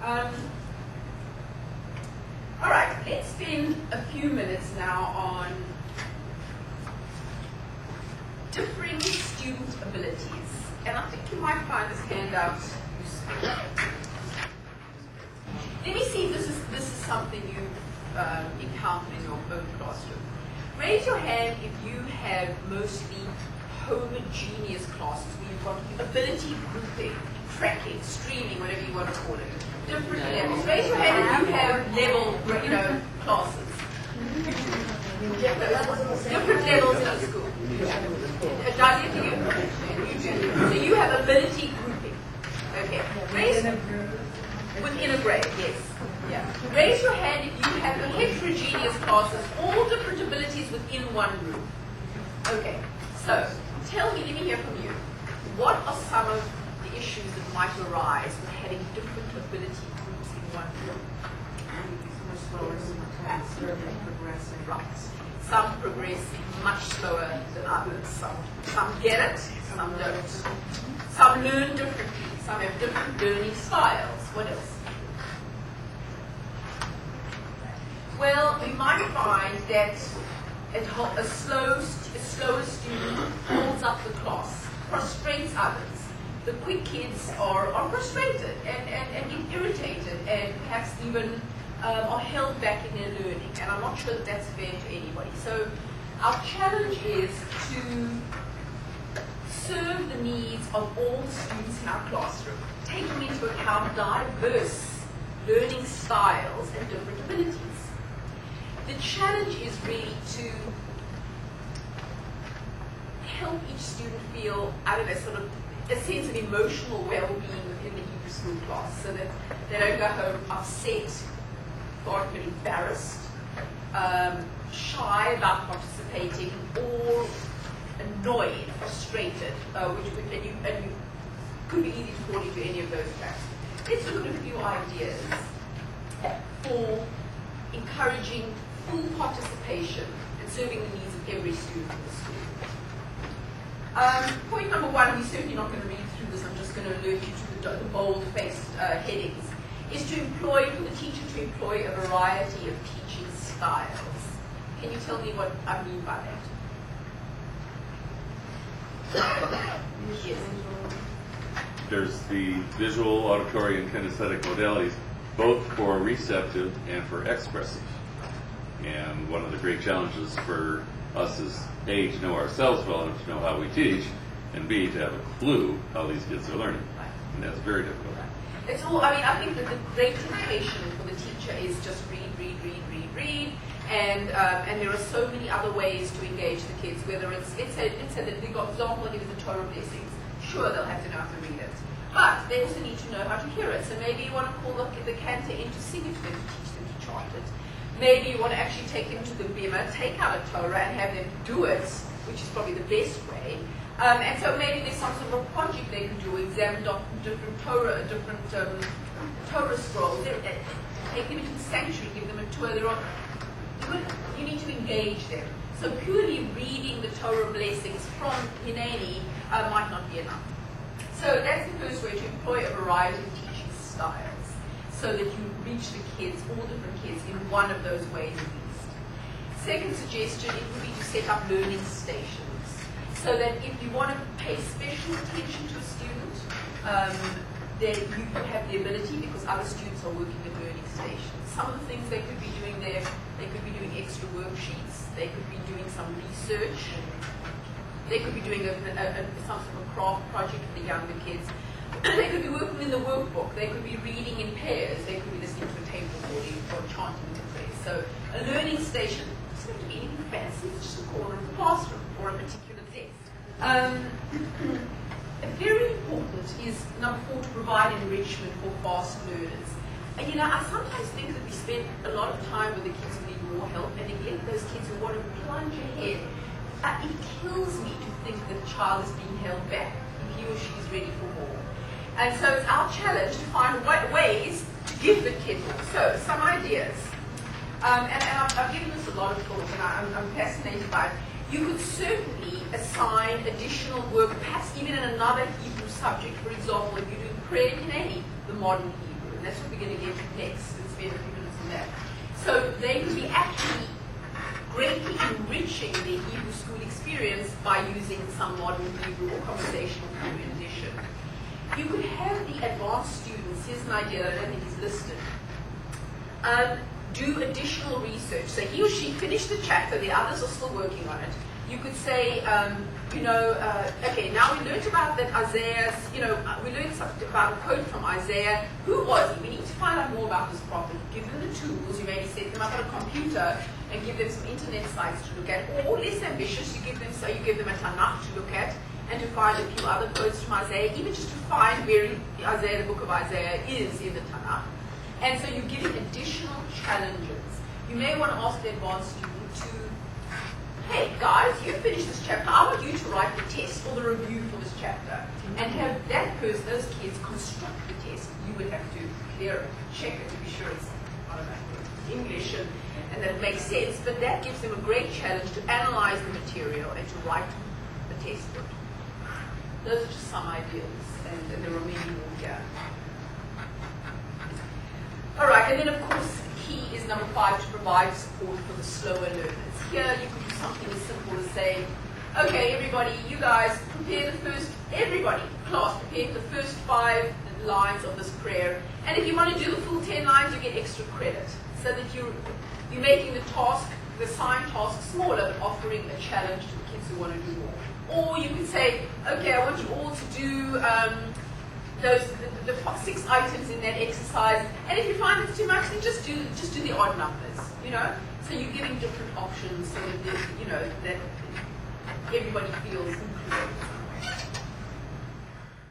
All right, let's spend a few minutes now on differing student abilities. And I think you might find this handout useful. Let me see if this is something you've encountered in your own classroom. Raise your hand if you have mostly homogeneous classes where you've got ability grouping, tracking, streaming, whatever you want to call it. Different levels. Raise your hand if you have level, classes. Different levels in a school. Darcy, do you? So you have ability grouping. Okay. Within a grade, yes. Yeah. Raise your hand if you have heterogeneous classes, all different abilities within one group. Okay. So tell me, let me hear from you. What are some of the issues that might arise with having different ability groups in one group? Some are slower, some are faster, and progressing. Right. Some progress much slower than others. Some get it, some don't. Some learn differently. Some have different learning styles. What else? Well, we might find that a slower student holds up the class, frustrates others. The quick kids are frustrated and get irritated and perhaps even are held back in their learning. And I'm not sure that that's fair to anybody. So our challenge is to serve the needs of all the students in our classroom, taking into account diverse learning styles and different abilities. The challenge is really to help each student feel, sort of a sense of emotional well-being within the Hebrew school class, so that they don't go home upset, God, embarrassed, shy about participating, or annoyed, frustrated, and you could be easy to fall into any of those traps. Let's look at a few ideas for encouraging full participation and serving the needs of every student in the school. Point number one, we're certainly not going to read through this, I'm just going to alert you to the bold-faced headings, is for the teacher to employ a variety of teaching styles. Can you tell me what I mean by that? Yes. There's the visual, auditory, and kinesthetic modalities, both for receptive and for expressive. And one of the great challenges for us is A, to know ourselves well enough to know how we teach, and B, to have a clue how these kids are learning. And that's very difficult. It's all, I think that the great temptation for the teacher is just read, and there are so many other ways to engage the kids, whether it's the example I give is the Torah blessings. Sure, they'll have to know how to read it. But they also need to know how to hear it. So maybe you want to call the cantor in to sing it to them, to teach them to chant it. Maybe you want to actually take them to the bima, take out a Torah and have them do it, which is probably the best way. And so maybe there's some sort of project they can do, examine different Torah scrolls, take them into the sanctuary, give them a tour. You need to engage them. So purely reading the Torah blessings from Hineni might not be enough. So that's the first way, to employ a variety of teaching styles, so that you reach the kids, all different kids, in one of those ways at least. Second suggestion, it would be to set up learning stations, so that if you want to pay special attention to a student, then you have the ability, because other students are working at learning stations. Some of the things they could be doing there, they could be doing extra worksheets, they could be doing some research, they could be doing some sort of craft project for the younger kids. They could be working in the workbook, they could be reading in pairs, they could be listening to a tape recording or chanting in prayer. So a learning station doesn't have to be anything fancy, it's just a corner of the classroom or a particular desk. Very important is number 4, to provide enrichment for fast learners. And I sometimes think that we spend a lot of time with the kids who need more help, and again, those kids who want to plunge ahead. It kills me to think that a child is being held back if he or she is ready for more. And so it's our challenge to find ways to give the kid more. So, some ideas. And I've given this a lot of thought, and I'm fascinated by it. You could certainly assign additional work, perhaps even in another Hebrew subject. For example, if you're doing prayer in Hineni, the modern Hebrew. That's what we're going to get to next. Let's spend a few minutes on that. So they can be actually greatly enriching the Hebrew school experience by using some modern Hebrew or conversational Hebrew in addition. You could have the advanced students, here's an idea that I don't think is listed, do additional research. So he or she finished the chapter, the others are still working on it. You could say, okay, now we learned about that Isaiah, we learned something about a quote from Isaiah. Who was he? We need to find out more about this prophet. Give them the tools. You maybe set them up on a computer and give them some internet sites to look at. Or less ambitious, you give them a Tanakh to look at and to find a few other quotes from Isaiah, even just to find where Isaiah, the book of Isaiah, is in the Tanakh. And so you're giving additional challenges. You may want to ask the advanced student to, hey guys, you finished this chapter. I want you to write the test or the review for this chapter. And have that person, those kids, construct the test. You would have to clear it, check it to be sure it's, I don't know, English and that it makes sense. But that gives them a great challenge to analyze the material and to write the test for it. Those are just some ideas, and there are many more here. All right, and then of course, the key is number 5, to provide support for the slower learners. Here, you can do something as simple as say, okay, everybody, you guys prepare class, prepare the first 5 lines of this prayer. And if you want to do the full 10 lines, you get extra credit. So that you're making the task, the assigned task smaller, but offering a challenge to the kids who want to do more. Or you could say, okay, I want you all to do the 6 items in that exercise, and if you find it's too much, then just do the odd numbers, So you're giving different options so that that everybody feels included.